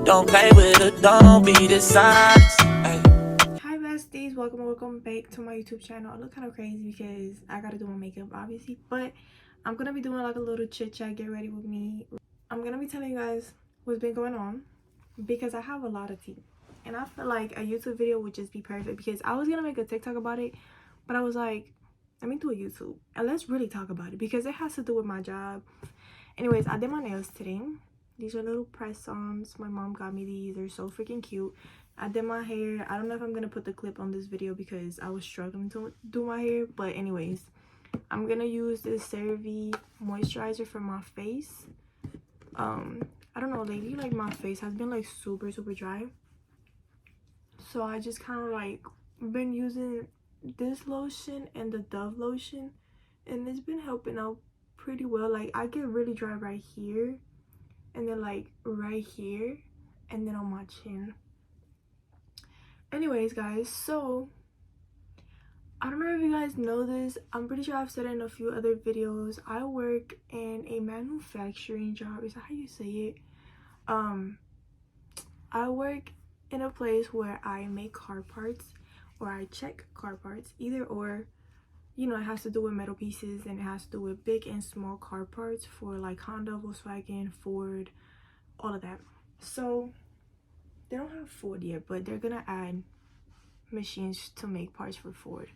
Don't play with it, don't be dishonest. Hi besties, welcome back to my YouTube channel. I look kind of crazy because I gotta do my makeup obviously, but I'm gonna be doing like a little chit chat, get ready with me. I'm gonna be telling you guys what's been going on because I have a lot of tea and I feel like a YouTube video would just be perfect because I was gonna make a TikTok about it, but I was like, let me do a YouTube and let's really talk about it because it has to do with my job. Anyways, I did my nails today. These are little press-ons. My mom got me these. They're so freaking cute. I did my hair. I don't know if I'm gonna put the clip on this video because I was struggling to do my hair, but anyways, I'm gonna use this CeraVe moisturizer for my face. I don't know, lately like my face has been like super dry, so I just kind of like been using this lotion and the Dove lotion, and it's been helping out pretty well. Like I get really dry right here and then like right here and then on my chin. Anyways guys, so I don't know if you guys know this, I'm pretty sure I've said it in a few other videos. I work in a manufacturing job. Is that how you say it? I work in a place where I make car parts or I check car parts, either or. You know, it has to do with metal pieces and it has to do with big and small car parts for like Honda, Volkswagen, Ford, all of that. So they don't have Ford yet, but they're gonna add machines to make parts for Ford.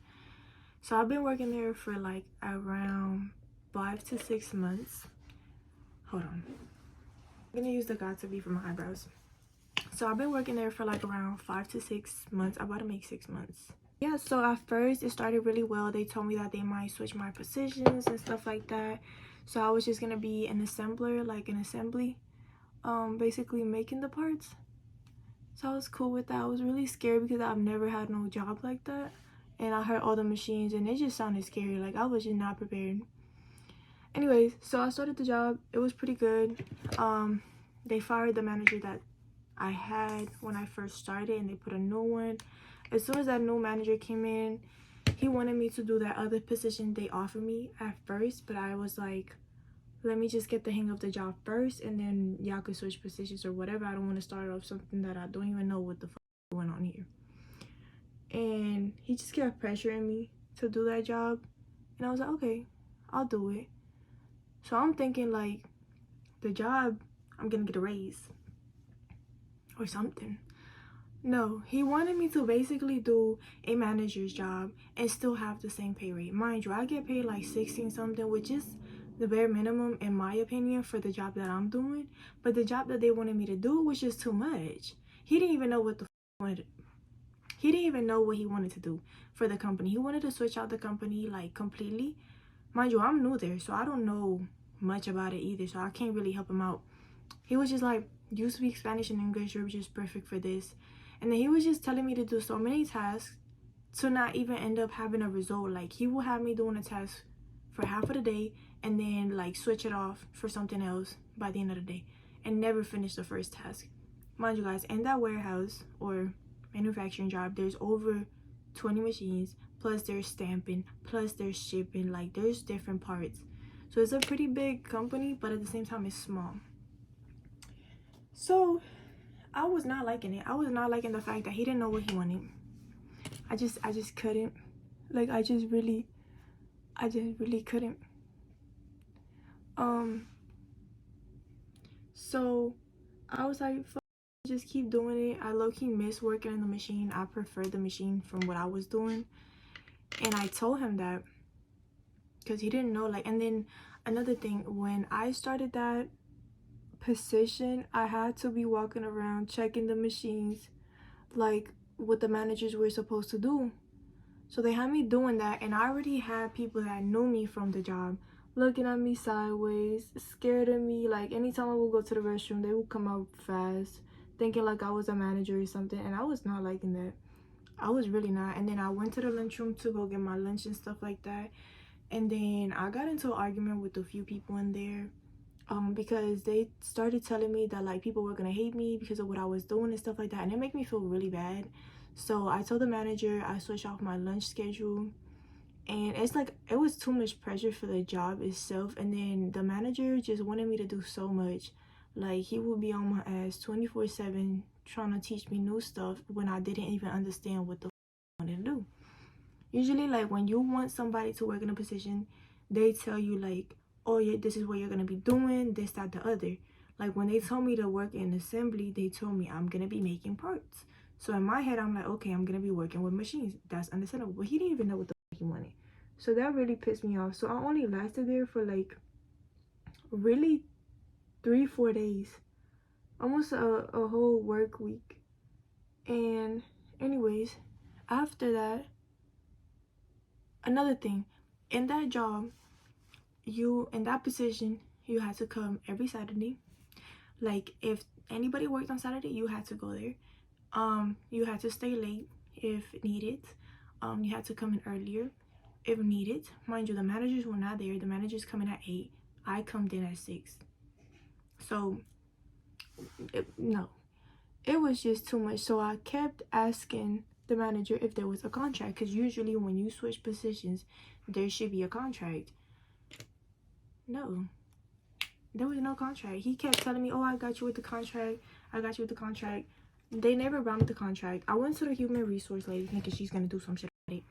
So I've been working there for like around 5 to 6 months. Hold on, I'm gonna use the Got2b for my eyebrows. So I've been working there for like around 5 to 6 months. I'm about to make 6 months. Yeah, so at first it started really well. They told me that they might switch my positions and stuff like that, so I was just gonna be an assembler, like an assembly, basically making the parts. So I was cool with that. I was really scared because I've never had no job like that, and I heard all the machines and it just sounded scary. Like I was just not prepared. Anyways, so I started the job. It was pretty good. They fired the manager that I had when I first started and they put a new one. As soon as that new manager came in, he wanted me to do that other position they offered me at first, but I was like, let me just get the hang of the job first and then y'all could switch positions or whatever. I don't want to start off something that I don't even know what the fuck is going on here. And he just kept pressuring me to do that job, and I was like, okay, I'll do it. So I'm thinking like the job, I'm gonna get a raise or something. No, he wanted me to basically do a manager's job and still have the same pay rate. Mind you, I get paid like 16 something, which is the bare minimum in my opinion for the job that I'm doing. But the job that they wanted me to do was just too much. He didn't even know what the wanted. He didn't even know what he wanted to do for the company. He wanted to switch out the company like completely. Mind you, I'm new there, so I don't know much about it either, so I can't really help him out. He was just like, you speak Spanish and English, you're just perfect for this. And then he was just telling me to do so many tasks to not even end up having a result. Like he will have me doing a task for half of the day and then like switch it off for something else by the end of the day and never finish the first task. Mind you guys, in that warehouse or manufacturing job, there's over 20 machines, plus there's stamping, plus there's shipping, like there's different parts. So it's a pretty big company, but at the same time it's small. So I was not liking it. I was not liking the fact that he didn't know what he wanted. I just couldn't. Like I just really couldn't. So I was like, fuck, just keep doing it. I low-key miss working in the machine. I prefer the machine from what I was doing. And I told him that because he didn't know. Like, and then another thing, when I started that position, I had to be walking around checking the machines like what the managers were supposed to do. So they had me doing that, and I already had people that knew me from the job looking at me sideways, scared of me. Like anytime I would go to the restroom, they would come out fast thinking like I was a manager or something, and I was not liking that. I was really not. And then I went to the lunchroom to go get my lunch and stuff like that, and then I got into an argument with a few people in there because they started telling me that like people were gonna hate me because of what I was doing and stuff like that, and it made me feel really bad. So I told the manager I switched off my lunch schedule, and it's like it was too much pressure for the job itself. And then the manager just wanted me to do so much. Like, he would be on my ass 24/7 trying to teach me new stuff when I didn't even understand what the I wanted to do. Usually, like, when you want somebody to work in a position, they tell you like, oh yeah, this is what you're gonna be doing, this, that, the other. Like, when they told me to work in assembly, they told me I'm gonna be making parts. So in my head, I'm like, okay, I'm gonna be working with machines. That's understandable. But he didn't even know what the fuck he wanted. So that really pissed me off. So I only lasted there for like really 3-4 days, almost a whole work week. And anyways, after that, another thing, in that job, you in that position, you had to come every Saturday. Like, if anybody worked on Saturday, you had to go there. You had to stay late if needed. You had to come in earlier if needed. Mind you, the managers were not there. The managers come in at 8. I come in at 6. So no, it was just too much. So I kept asking the manager if there was a contract, because usually when you switch positions, there should be a contract. No, there was no contract. He kept telling me, oh, I got you with the contract, I got you with the contract. They never brought me the contract. I went to the human resource lady thinking she's gonna do some shit about it.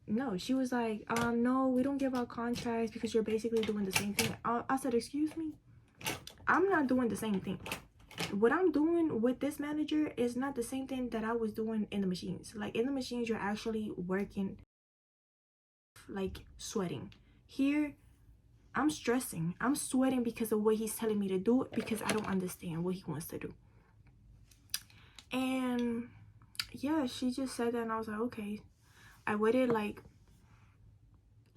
No, she was like, no, we don't give out contracts because you're basically doing the same thing. I said, excuse me? I'm not doing the same thing. What I'm doing with this manager is not the same thing that I was doing in the machines. Like, in the machines, you're actually working, like, sweating. Here, I'm stressing. I'm sweating because of what he's telling me to do, because I don't understand what he wants to do. And yeah, she just said that, and I was like, okay. I waited like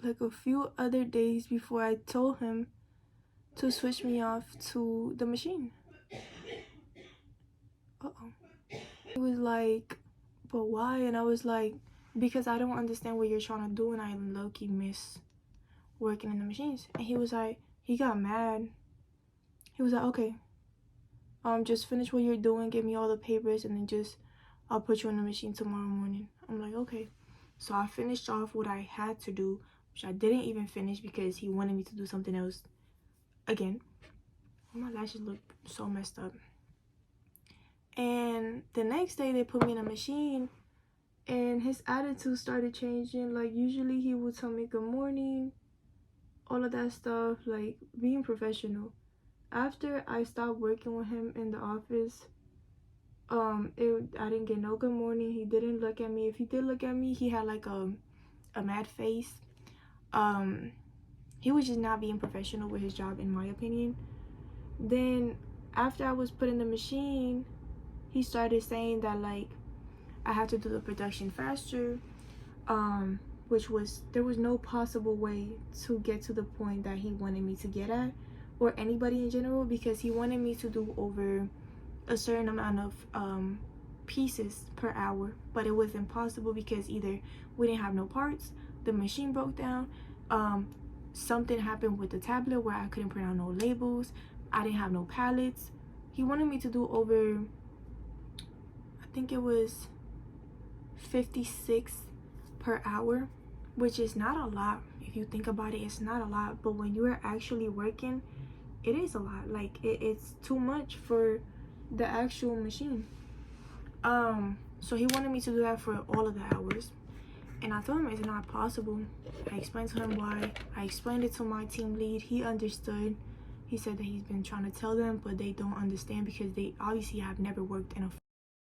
a few other days before I told him to switch me off to the machine. He was like, but why? And I was like, because I don't understand what you're trying to do, and I low-key miss working in the machines. And he was like, he got mad. He was like, okay, just finish what you're doing, give me all the papers, and then I'll put you in the machine tomorrow morning. I'm like, okay. So I finished off what I had to do, which I didn't even finish because he wanted me to do something else. Again, my lashes look so messed up. And the next day they put me in a machine, and his attitude started changing. Like, usually he would tell me good morning, all of that stuff, like being professional. After I stopped working with him in the office, I didn't get no good morning. He didn't look at me. If he did look at me, he had like a mad face. He was just not being professional with his job, in my opinion. Then after I was put in the machine, he started saying that like I had to do the production faster, which was, there was no possible way to get to the point that he wanted me to get at, or anybody in general, because he wanted me to do over a certain amount of pieces per hour. But it was impossible because either we didn't have no parts, the machine broke down, something happened with the tablet where I couldn't print out no labels, I didn't have no pallets. He wanted me to do over, I think it was 56 per hour, which is not a lot. If you think about it, it's not a lot, but when you are actually working, it is a lot. Like, it's too much for the actual machine. So he wanted me to do that for all of the hours, and I told him it's not possible. I explained to him why. I explained it to my team lead. He understood. He said that he's been trying to tell them, but they don't understand because they obviously have never worked in a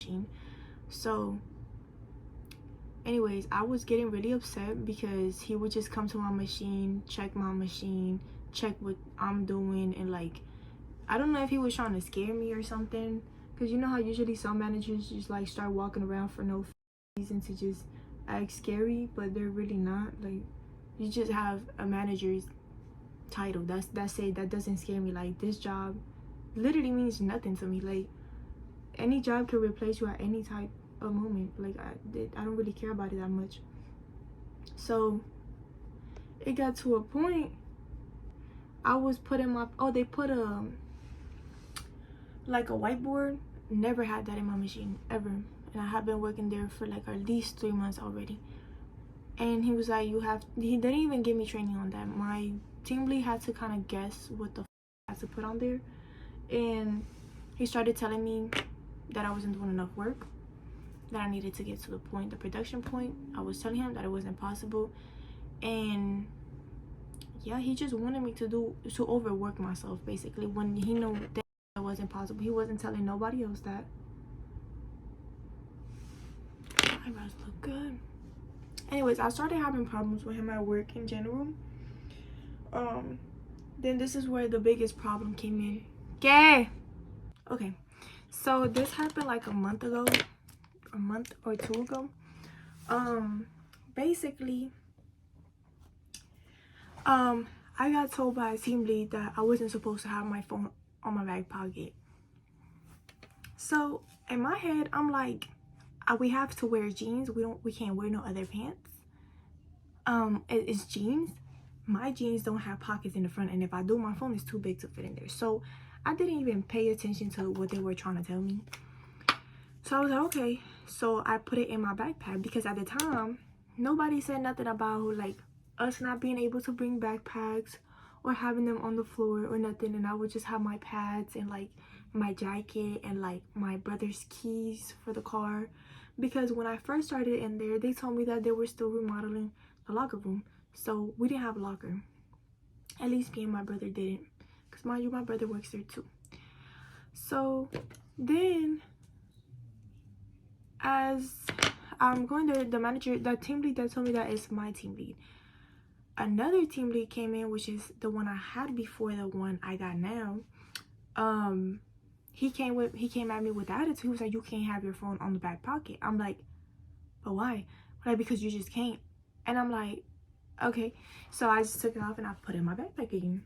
machine. So anyways, I was getting really upset because he would just come to my machine, check what I'm doing, and like, I don't know if he was trying to scare me or something, because you know how usually some managers just like start walking around for no reason to just act scary, but they're really not. Like, you just have a manager's title, that's it. That doesn't scare me. Like, this job literally means nothing to me. Like, any job can replace you at any type of moment. Like, I don't really care about it that much. So it got to a point I was putting my, they put like a whiteboard. Never had that in my machine ever, and I have been working there for like at least 3 months already. And he was like, he didn't even give me training on that. My team lead had to kind of guess what the I had to put on there. And he started telling me that I wasn't doing enough work, that I needed to get to the production point. I was telling him that it wasn't possible. And yeah, he just wanted me to overwork myself, basically, when he knew that it wasn't possible. He wasn't telling nobody else that. My eyebrows look good. Anyways, I started having problems with him at work in general. Then this is where the biggest problem came in. Okay, so this happened like a month or two ago. Basically, I got told by a team lead that I wasn't supposed to have my phone on my back pocket. So in my head, I'm like, we have to wear jeans. We can't wear no other pants. It's jeans. My jeans don't have pockets in the front, and if I do, my phone is too big to fit in there. So I didn't even pay attention to what they were trying to tell me. So I was like, okay. So I put it in my backpack, because at the time nobody said nothing about like us not being able to bring backpacks or having them on the floor or nothing. And I would just have my pads and like my jacket and like my brother's keys for the car, because when I first started in there, they told me that they were still remodeling the locker room, so we didn't have a locker. At least me and my brother didn't, because mind you, my brother works there too. So then, as I'm going there, the manager, the team lead that told me that is my team lead. Another team lead came in, which is the one I had before the one I got now. He came at me with attitude. He was like, you can't have your phone on the back pocket. I'm like, but why? Like, because you just can't. And I'm like, okay. So I just took it off and I put it in my backpack again.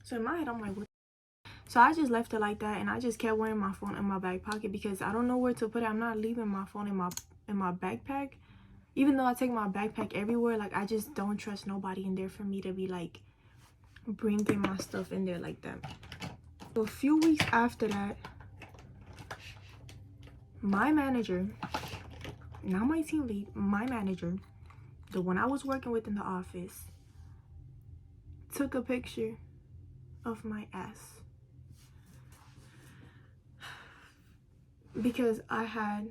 So in my head, I'm like, what? So I just left it like that, and I just kept wearing my phone in my back pocket because I don't know where to put it. I'm not leaving my phone in my backpack. Even though I take my backpack everywhere, like, I just don't trust nobody in there for me to be like bringing my stuff in there like that. So a few weeks after that, my manager, not my team lead, my manager, the one I was working with in the office, took a picture of my ass. Because I had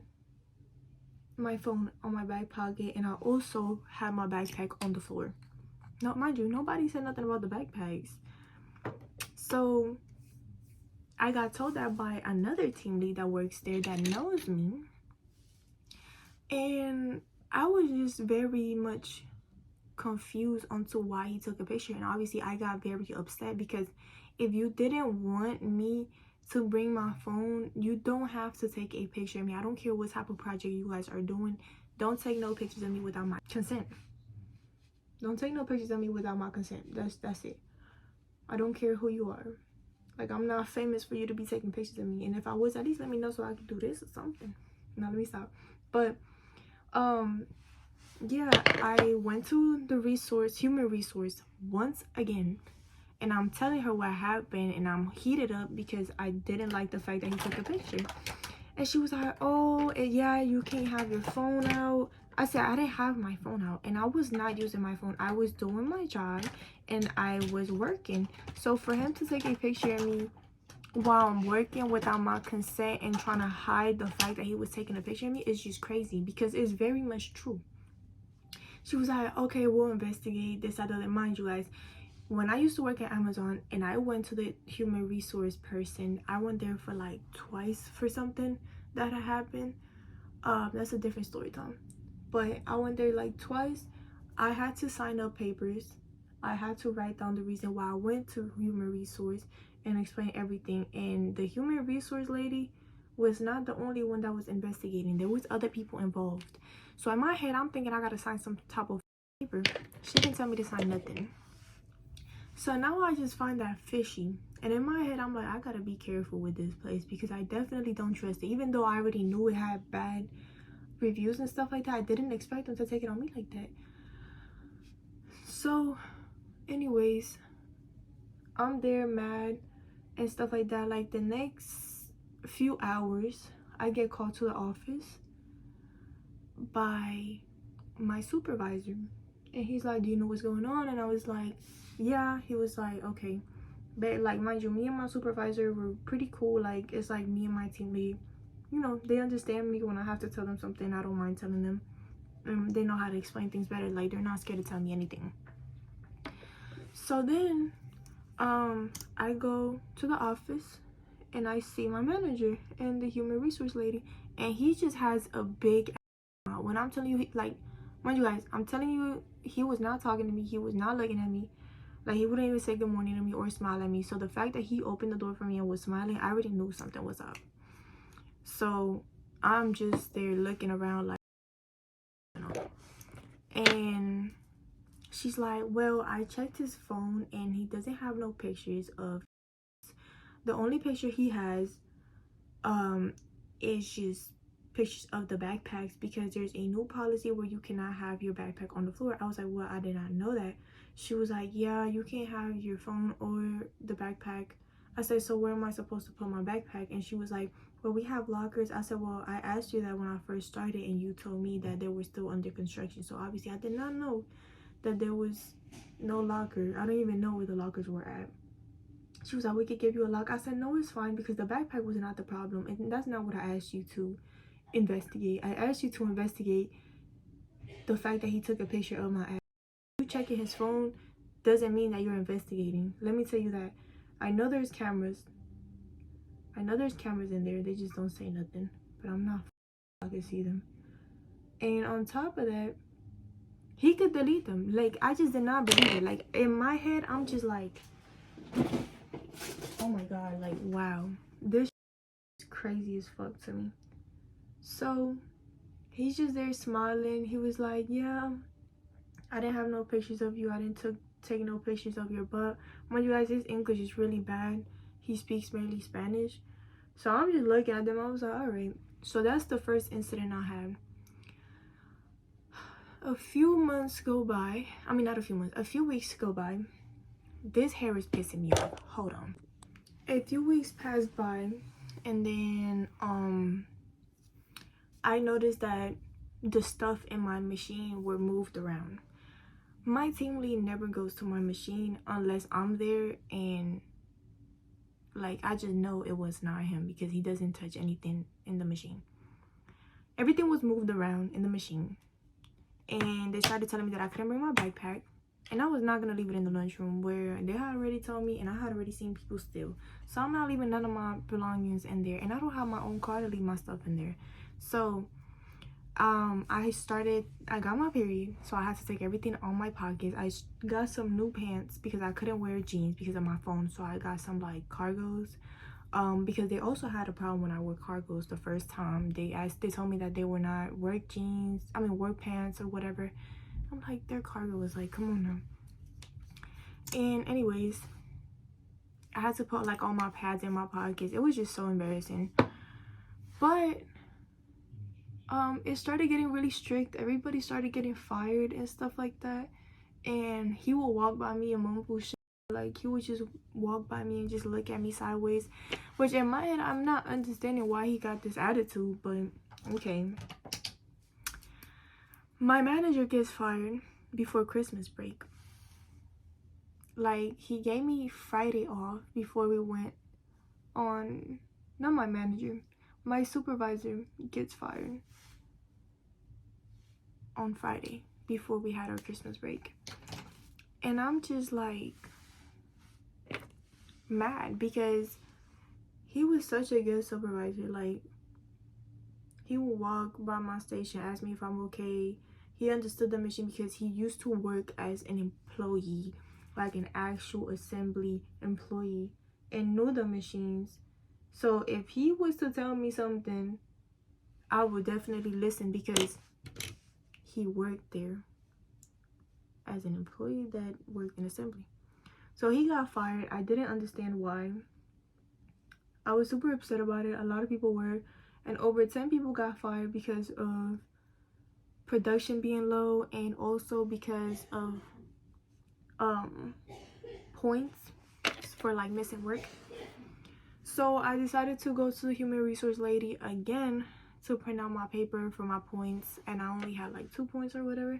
my phone on my back pocket, and I also had my backpack on the floor. Now, mind you, nobody said nothing about the backpacks. So I got told that by another team lead that works there that knows me. And I was just very much confused onto why he took a picture. And obviously I got very upset, because if you didn't want me to bring my phone, you don't have to take a picture of me. I don't care what type of project you guys are doing. Don't take no pictures of me without my consent. Don't take no pictures of me without my consent. That's it. I don't care who you are. Like, I'm not famous for you to be taking pictures of me. And if I was, at least let me know so I could do this or something. Now let me stop. But yeah, I went to the human resource once again, and I'm telling her what happened, and I'm heated up because I didn't like the fact that he took a picture. And she was like, oh yeah, you can't have your phone out. I said I didn't have my phone out, and I was not using my phone. I was doing my job and I was working. So for him to take a picture of me while I'm working without my consent and trying to hide the fact that he was taking a picture of me is just crazy, because it's very much true. She was like, okay, we'll investigate this, that, other. Mind you guys, when I used to work at Amazon and I went to the human resource person, I went there for like twice for something that had happened. That's a different story time. But I went there like twice. I had to sign up papers. I had to write down the reason why I went to human resource and explain everything. And the human resource lady was not the only one that was investigating. There was other people involved. So in my head, I'm thinking I gotta sign some type of paper. She didn't tell me to sign nothing. So now I just find that fishy. And in my head, I'm like, I gotta be careful with this place, because I definitely don't trust it. Even though I already knew it had bad reviews and stuff like that, I didn't expect them to take it on me like that. So anyways, I'm there mad and stuff like that. Like, the next few hours, I get called to the office by my supervisor, and he's like, do you know what's going on? And I was like, yeah. He was like, okay. But like, mind you, me and my supervisor were pretty cool. Like, it's like me and my team lead, you know, they understand me. When I have to tell them something, I don't mind telling them. They know how to explain things better. Like, they're not scared to tell me anything. So then I go to the office and I see my manager and the human resource lady, and he just has a big mouth. When I'm telling you, like, mind you guys, I'm telling you, he was not talking to me. He was not looking at me. Like, he wouldn't even say good morning to me or smile at me. So the fact that he opened the door for me and was smiling, I already knew something was up. So I'm just there looking around like, you know. And she's like, well, I checked his phone and he doesn't have no pictures of. The only picture he has is just pictures of the backpacks, because there's a new policy where you cannot have your backpack on the floor. I was like, well, I did not know that. She was like, yeah, you can't have your phone or the backpack. I said, so where am I supposed to put my backpack? And she was like, well, we have lockers. I said, well, I asked you that when I first started and you told me that they were still under construction. So obviously I did not know that there was no locker. I don't even know where the lockers were at. She was like, we could give you a lock. I said, no, it's fine, because the backpack was not the problem. And that's not what I asked you to investigate. I asked you to investigate the fact that he took a picture of my ass. You checking his phone doesn't mean that you're investigating. Let me tell you that. I know there's cameras. I know there's cameras in there. They just don't say nothing. But I'm not I can see them. And on top of that, he could delete them. Like, I just did not believe it. Like, in my head, I'm just like, oh my god, like, wow, this is crazy as fuck to me. So he's just there smiling. He was like, yeah, I didn't have no pictures of you. I didn't take no pictures of your butt. Mind you guys, his English is really bad. He speaks mainly Spanish. So I'm just looking at them. I was like, all right. So that's the first incident I had. A few months go by. I mean, not a few months. A few weeks go by. This hair is pissing me off. Hold on. A few weeks passed by, and then I noticed that the stuff in my machine were moved around. My team lead never goes to my machine unless I'm there, and like, I just know it was not him because he doesn't touch anything in the machine. Everything was moved around in the machine, and they started telling me that I couldn't bring my backpack, and I was not gonna leave it in the lunchroom where they had already told me, and I had already seen people steal. So I'm not leaving none of my belongings in there, and I don't have my own car to leave my stuff in there. So I got my period, so I had to take everything on my pockets. I got some new pants because I couldn't wear jeans because of my phone, so I got some like cargos, because they also had a problem when I wore cargos the first time. They told me that they were not work pants or whatever. I'm like, they're cargos, like, come on now. And anyways, I had to put like all my pads in my pockets. It was just so embarrassing. But it started getting really strict. Everybody started getting fired and stuff like that. And he would walk by me and mumble shit. Like, he would just walk by me and just look at me sideways, which in my head, I'm not understanding why he got this attitude, but okay. My manager gets fired before Christmas break. Like, he gave me Friday off before we went on. Not my manager, my supervisor gets fired on Friday before we had our Christmas break. And I'm just like mad because he was such a good supervisor. Like, he would walk by my station, ask me if I'm okay. He understood the machine because he used to work as an employee, like an actual assembly employee, and knew the machines. So if he was to tell me something, I would definitely listen because he worked there as an employee that worked in assembly. So he got fired. I didn't understand why. I was super upset about it. A lot of people were, and over 10 people got fired because of production being low, and also because of points for like missing work. So I decided to go to the human resource lady again to print out my paper for my points, and I only had like 2 points or whatever.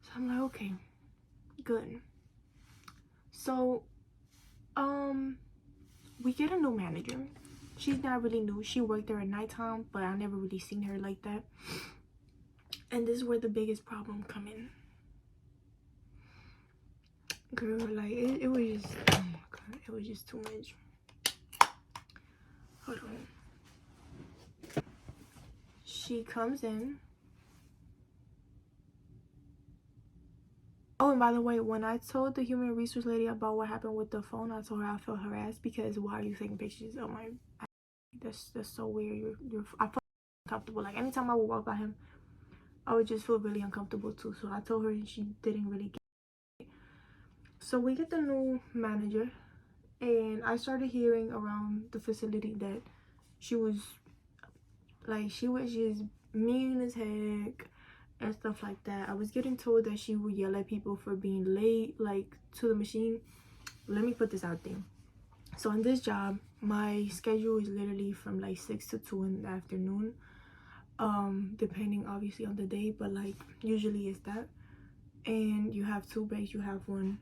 So I'm like, okay, good. So we get a new manager. She's not really new. She worked there at nighttime, but I never really seen her like that. And this is where the biggest problem come in. Girl, like it was just, oh my god, it was just too much. Hold on. She comes in. Oh, and by the way, when I told the human resource lady about what happened with the phone, I told her I felt harassed because why are you taking pictures of my? That's so weird. I felt uncomfortable. Like anytime I would walk by him, I would just feel really uncomfortable too. So I told her, and she didn't really get it. So we get the new manager, and I started hearing around the facility that she was just mean as heck and stuff like that. I was getting told that she would yell at people for being late, like, to the machine. Let me put this out there. So on this job, my schedule is literally from like 6 to 2 in the afternoon, depending obviously on the day, but like usually it's that. And you have 2 breaks. You have one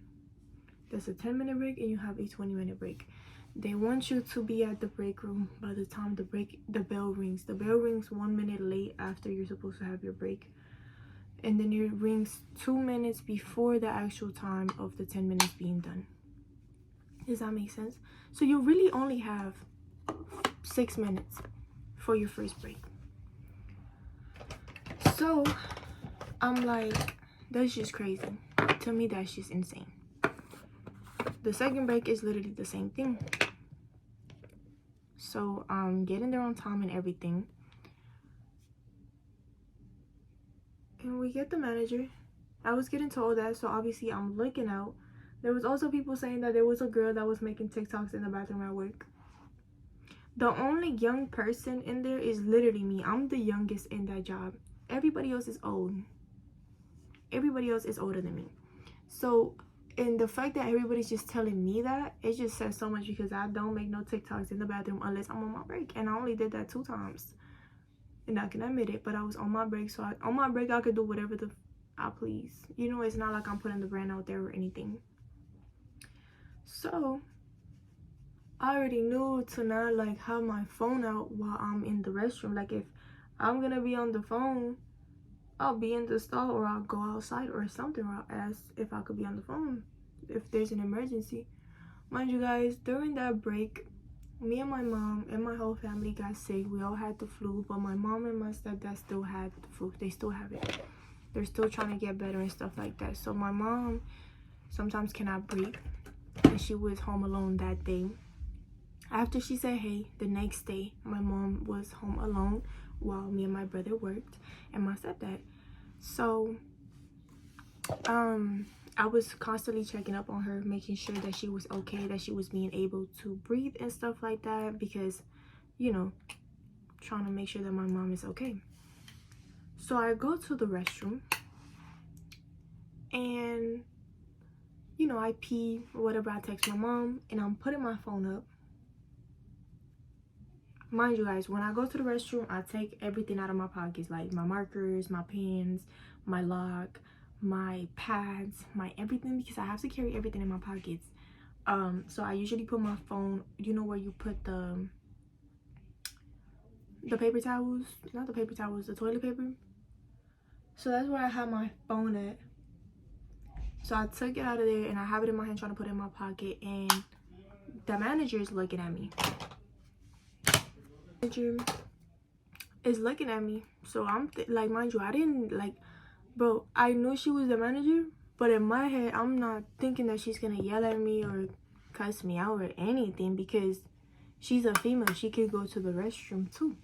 that's a 10-minute break, and you have a 20-minute break. They want you to be at the break room by the time the bell rings. The bell rings 1 minute late after you're supposed to have your break, and then it rings 2 minutes before the actual time of the 10 minutes being done. Does that make sense? So you really only have 6 minutes for your first break. So I'm like, that's just crazy. To me, that's just insane. The second break is literally the same thing. So I'm getting there on time and everything. And we get the manager. I was getting told that, so obviously I'm looking out. There was also people saying that there was a girl that was making TikToks in the bathroom at work. The only young person in there is literally me. I'm the youngest in that job. Everybody else is old. Everybody else is older than me. So, and the fact that everybody's just telling me that, it just says so much, because I don't make no TikToks in the bathroom unless I'm on my break. And I only did that 2 times. And I can admit it, but I was on my break. So on my break, I could do whatever I please. You know, it's not like I'm putting the brand out there or anything. So I already knew to not like have my phone out while I'm in the restroom. Like if I'm gonna be on the phone, I'll be in the stall, or I'll go outside or something, or I'll ask if I could be on the phone if there's an emergency. Mind you guys, during that break, me and my mom and my whole family got sick. We all had the flu, but my mom and my stepdad still had the flu. They still have it. They're still trying to get better and stuff like that. So my mom sometimes cannot breathe, and she was home alone that day. After she said hey, the next day my mom was home alone while me and my brother worked, and my stepdad. So I was constantly checking up on her, making sure that she was okay, that she was being able to breathe and stuff like that, because, you know, trying to make sure that my mom is okay. So I go to the restroom, and, you know, I pee or whatever. I text my mom, and I'm putting my phone up. Mind you guys, when I go to the restroom, I take everything out of my pockets, like my markers, my pens, my lock, my pads, my everything, because I have to carry everything in my pockets. So I usually put my phone, you know where you put the paper towels, not the paper towels, the toilet paper. So that's where I have my phone at. So I took it out of there, and I have it in my hand trying to put it in my pocket, and the manager is looking at me. Manager is looking at me. So I'm like, mind you, I didn't like, bro, I knew she was the manager, but in my head, I'm not thinking that she's gonna yell at me or cuss me out or anything, because she's a female. She could go to the restroom too.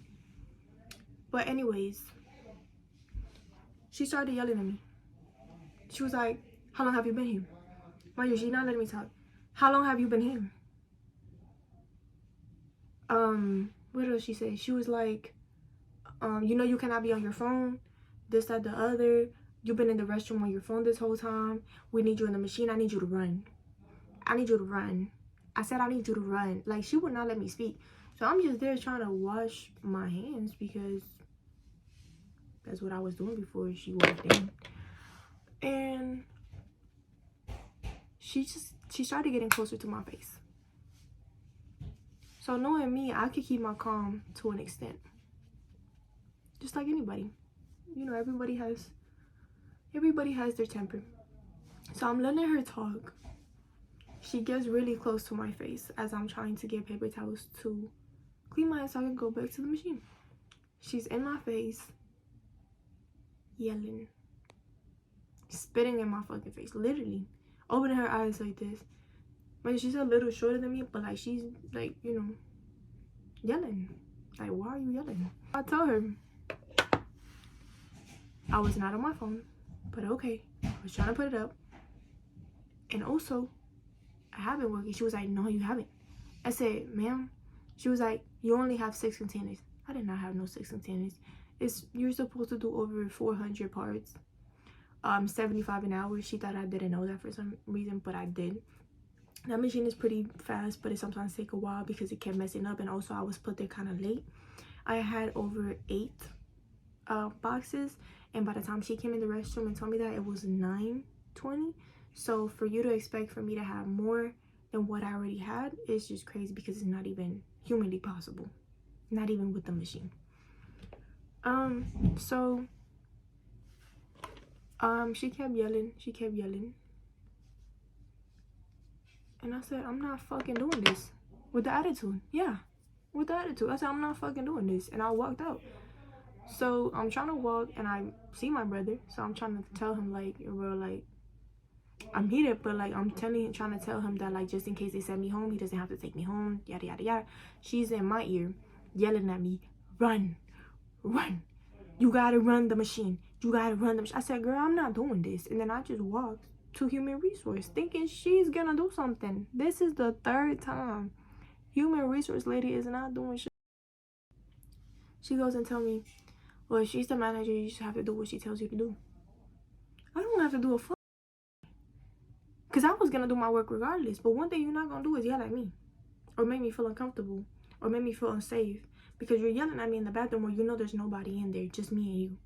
But anyways, she started yelling at me. She was like, how long have you been here? Mind you, she's not letting me talk. How long have you been here? What else she say? She was like, you know, you cannot be on your phone, this, that, the other. You've been in the restroom on your phone this whole time. We need you in the machine. I need you to run. I need you to run. I said I need you to run. Like, she would not let me speak. So I'm just there trying to wash my hands, because That's what I was doing before she walked in. And she started getting closer to my face. So knowing me, I could keep my calm to an extent. Just like anybody. You know, everybody has their temper. So I'm letting her talk. She gets really close to my face as I'm trying to get paper towels to clean my hands so I can go back to the machine. She's in my face, yelling, spitting in my fucking face, literally. Opening her eyes like this. Like, she's a little shorter than me, but like, she's like, you know, yelling. Like, why are you yelling? I told her I was not on my phone, but okay. I was trying to put it up. And also, I have been working. She was like, no, you haven't. I said, ma'am. She was like, you only have 6 containers. I did not have no 6 containers. You're supposed to do over 400 parts. 75 an hour. She thought I didn't know that for some reason, but I did. That machine is pretty fast, but it sometimes take a while because it kept messing up, and also I was put there kind of late. I had over 8 boxes, and by the time she came in the restroom and told me that, it was 9:20. So for you to expect for me to have more than what I already had is just crazy, because it's not even humanly possible, not even with the machine. She kept yelling, and I said, I'm not fucking doing this. With the attitude. Yeah, with the attitude. I said, I'm not fucking doing this, and I walked out. So I'm trying to walk, and I see my brother, so I'm trying to tell him, like, bro, like, I'm heated, but like, I'm trying to tell him that, like, just in case they send me home, he doesn't have to take me home, yada yada yada. She's in my ear yelling at me, run, you gotta run the machine, you gotta run the machine. I said, girl, I'm not doing this. And then I just walked to human resource thinking she's gonna do something. This is the 3rd time human resource lady is not doing shit. She goes and tell me, well, she's the manager, you just have to do what she tells you to do. I don't have to do a fuck, because I was gonna do my work regardless. But one thing you're not gonna do is yell at me, or make me feel uncomfortable, or make me feel unsafe, because you're yelling at me in the bathroom where you know there's nobody in there, just me and you.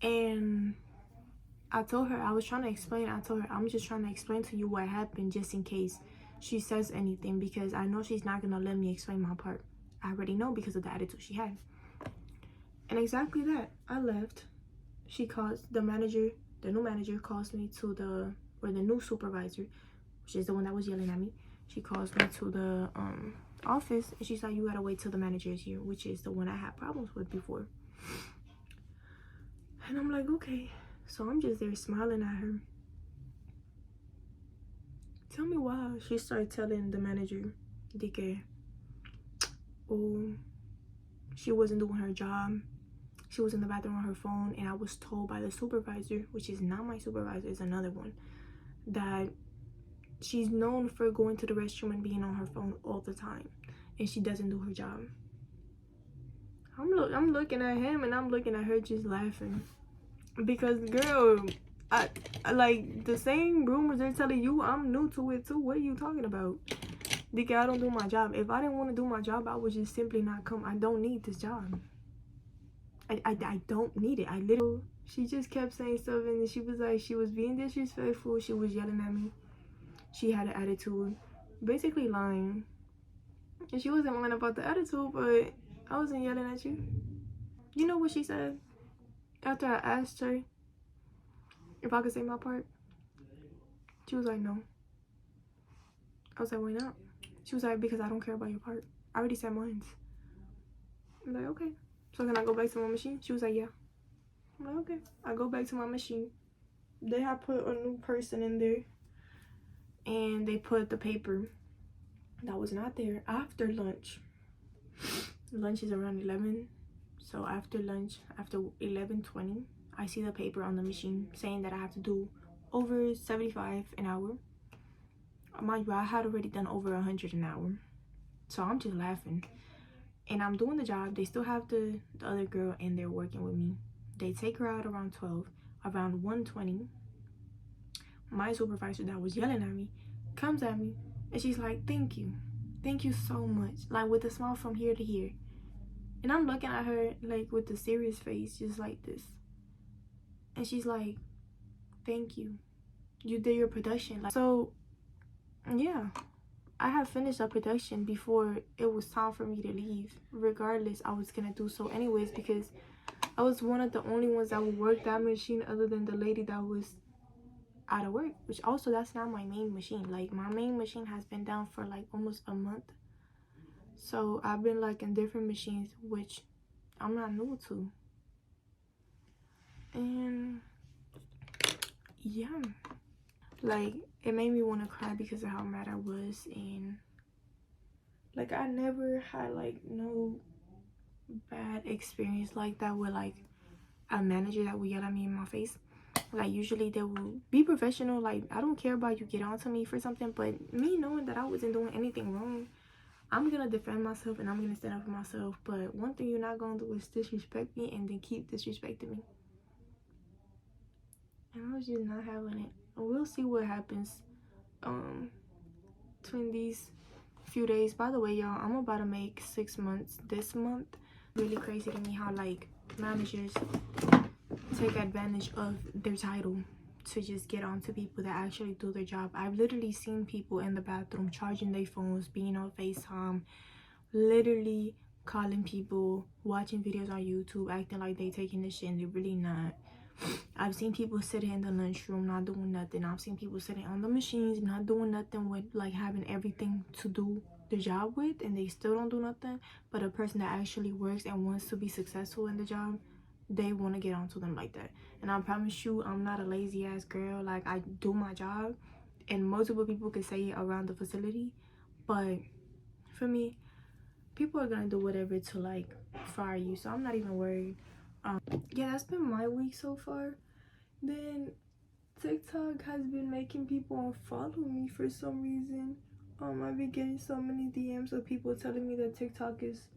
And I told her, I was trying to explain, I told her, I'm just trying to explain to you what happened, just in case she says anything, because I know she's not gonna let me explain my part. I already know because of the attitude she had. And exactly that, I left. She calls the manager, the new manager calls me to the new supervisor, which is the one that was yelling at me. She calls me to the office, and she's like, you gotta wait till the manager is here, which is the one I had problems with before. And I'm like, okay. So I'm just there smiling at her. Tell me why. She started telling the manager, DK, oh, she wasn't doing her job. She was in the bathroom on her phone, and I was told by the supervisor, which is not my supervisor, it's another one, that she's known for going to the restroom and being on her phone all the time, and she doesn't do her job. I'm looking at him, and I'm looking at her just laughing, because girl, I like the same rumors they're telling you, I'm new to it too. What are you talking about? DK, I don't do my job. If I didn't want to do my job, I would just simply not come. I don't need this job. I don't need it. I literally, she just kept saying stuff, and she was like, she was being disrespectful, she was yelling at me, she had an attitude, basically lying. And she wasn't lying about the attitude, but I wasn't yelling at you. You know what she said after I asked her if I could say my part? She was like, no. I was like, why not? She was like, because I don't care about your part, I already said mine. I'm like, okay, so can I go back to my machine? She was like, yeah. I'm like, okay. I go back to my machine. They had put a new person in there, and they put the paper that was not there after lunch. Lunch is around 11, so after lunch, after 11:20, I see the paper on the machine saying that I have to do over 75 an hour. Mind you, I had already done over 100 an hour, so I'm just laughing. And I'm doing the job. They still have the other girl in there working with me. They take her out around 12. Around 1:20, my supervisor that was yelling at me comes at me, and she's like, thank you so much, like with a smile from here to here. And I'm looking at her like with a serious face, just like this. And she's like, thank you. You did your production. Like, so yeah, I had finished the production before it was time for me to leave. Regardless, I was gonna do so anyways, because I was one of the only ones that would work that machine other than the lady that was out of work. Which also, that's not my main machine. Like, my main machine has been down for like almost a month. So I've been like in different machines, which I'm not new to. And yeah, like, it made me want to cry because of how mad I was. And like, I never had like no bad experience like that with like a manager that would yell at me in my face. Like, usually they will be professional. Like, I don't care about you get on to me for something, but me knowing that I wasn't doing anything wrong, I'm gonna defend myself and I'm gonna stand up for myself. But one thing you're not gonna do is disrespect me and then keep disrespecting me. And I was just not having it. We'll see what happens between these few days. By the way, y'all, I'm about to make 6 months this month. Really crazy to me how like managers take advantage of their title to just get on to people that actually do their job. I've literally seen people in the bathroom charging their phones, being on FaceTime, literally calling people, watching videos on YouTube, acting like they taking this shit and they're really not. I've seen people sitting in the lunchroom not doing nothing. I've seen people sitting on the machines not doing nothing, with like having everything to do the job with, and they still don't do nothing. But a person that actually works and wants to be successful in the job, they want to get onto them like that. And I promise you, I'm not a lazy ass girl. Like, I do my job, and multiple people could say it around the facility, but for me, people are gonna do whatever to like fire you, so I'm not even worried. Yeah, that's been my week so far. Then TikTok has been making people unfollow me for some reason. I've been getting so many DMs of people telling me that TikTok is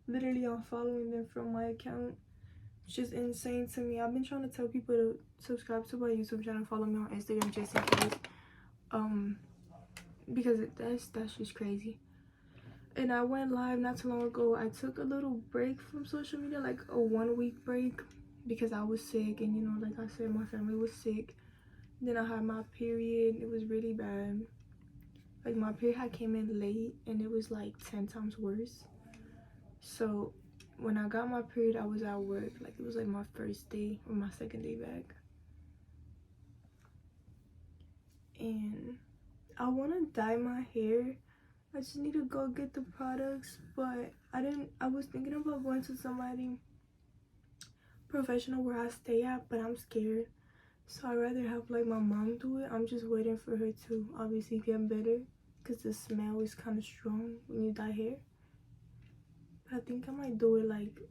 literally unfollowing them from my account. It's just insane to me. I've been trying to tell people to subscribe to my YouTube channel, follow me on Instagram just in case. Because that's just crazy. And I went live not too long ago. I took a little break from social media, like a 1-week break, because I was sick. And you know, like I said, my family was sick. Then I had my period. It was really bad. Like, my period had came in late and it was like 10 times worse. So when I got my period, I was at work. Like, it was like my first day or my second day back. And I want to dye my hair. I just need to go get the products, but I was thinking about going to somebody professional where I stay at, but I'm scared. So I'd rather have like my mom do it. I'm just waiting for her to obviously get better, because the smell is kind of strong when you dye hair. But I think I might do it like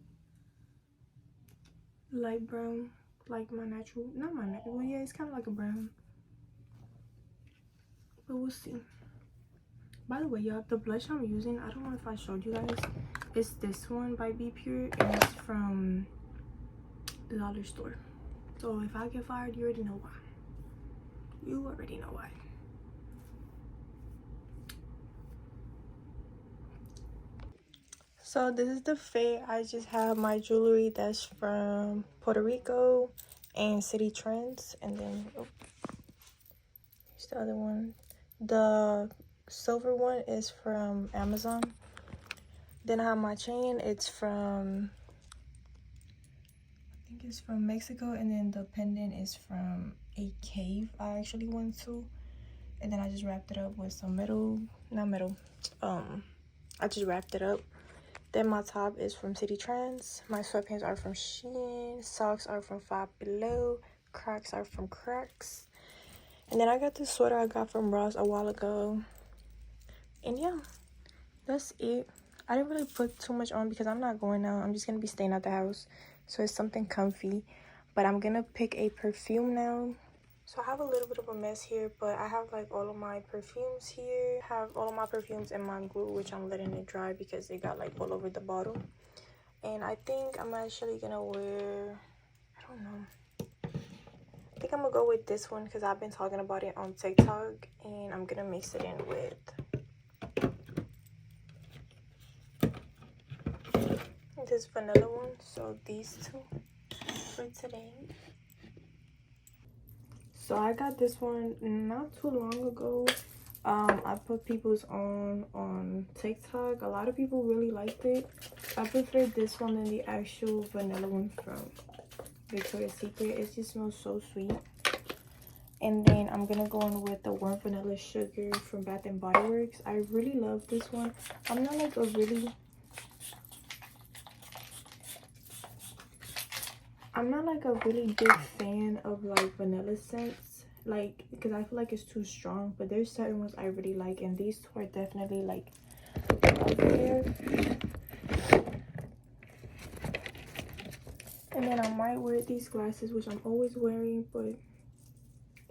light brown, like my natural, not my natural, well, yeah, it's kind of like a brown. But we'll see. By the way, y'all, the blush I'm using, I don't know if I showed you guys. It's this one by Be Pure, and it's from the dollar store. So if I get fired, you already know why. You already know why. So this is the fit. I just have my jewelry that's from Puerto Rico and City Trends, and then here's the other one. The silver one is from Amazon. Then I have my chain. It's from, I think it's from Mexico, and then the pendant is from a cave I actually went to. And then I just wrapped it up with some I just wrapped it up. Then my top is from City Trends. My sweatpants are from Shein. Socks are from Five Below. Crocs are from Crocs. And then I got this sweater I got from Ross a while ago. And yeah, that's it. I didn't really put too much on because I'm not going out. I'm just going to be staying at the house. So it's something comfy. But I'm going to pick a perfume now. So I have a little bit of a mess here, but I have like all of my perfumes here. I have all of my perfumes in my glue, which I'm letting it dry because they got like all over the bottle. And I think I'm actually gonna wear, I don't know. I think I'm gonna go with this one because I've been talking about it on TikTok, and I'm gonna mix it in with this vanilla one, so these two for today. So I got this one not too long ago. I put people's on TikTok. A lot of people really liked it. I prefer this one than the actual vanilla one from Victoria's Secret. It just smells so sweet. And then I'm gonna go in with the warm vanilla sugar from Bath and Body Works. I really love this one. I'm not like a really big fan of like vanilla scents, like, because I feel like it's too strong, but there's certain ones I really like, and these two are definitely like up there. And then I might wear these glasses, which I'm always wearing, but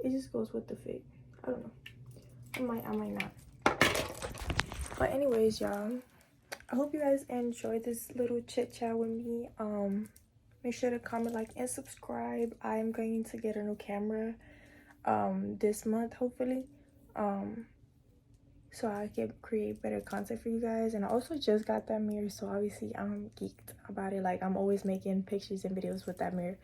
it just goes with the fit. I don't know, I might not. But anyways, y'all, I hope you guys enjoyed this little chit chat with me. Make sure to comment, like, and subscribe. I'm going to get a new camera this month, hopefully, so I can create better content for you guys. And I also just got that mirror, so obviously I'm geeked about it. Like, I'm always making pictures and videos with that mirror.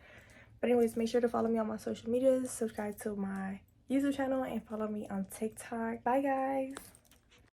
But anyways, make sure to follow me on my social medias, subscribe to my YouTube channel, and follow me on TikTok. Bye guys.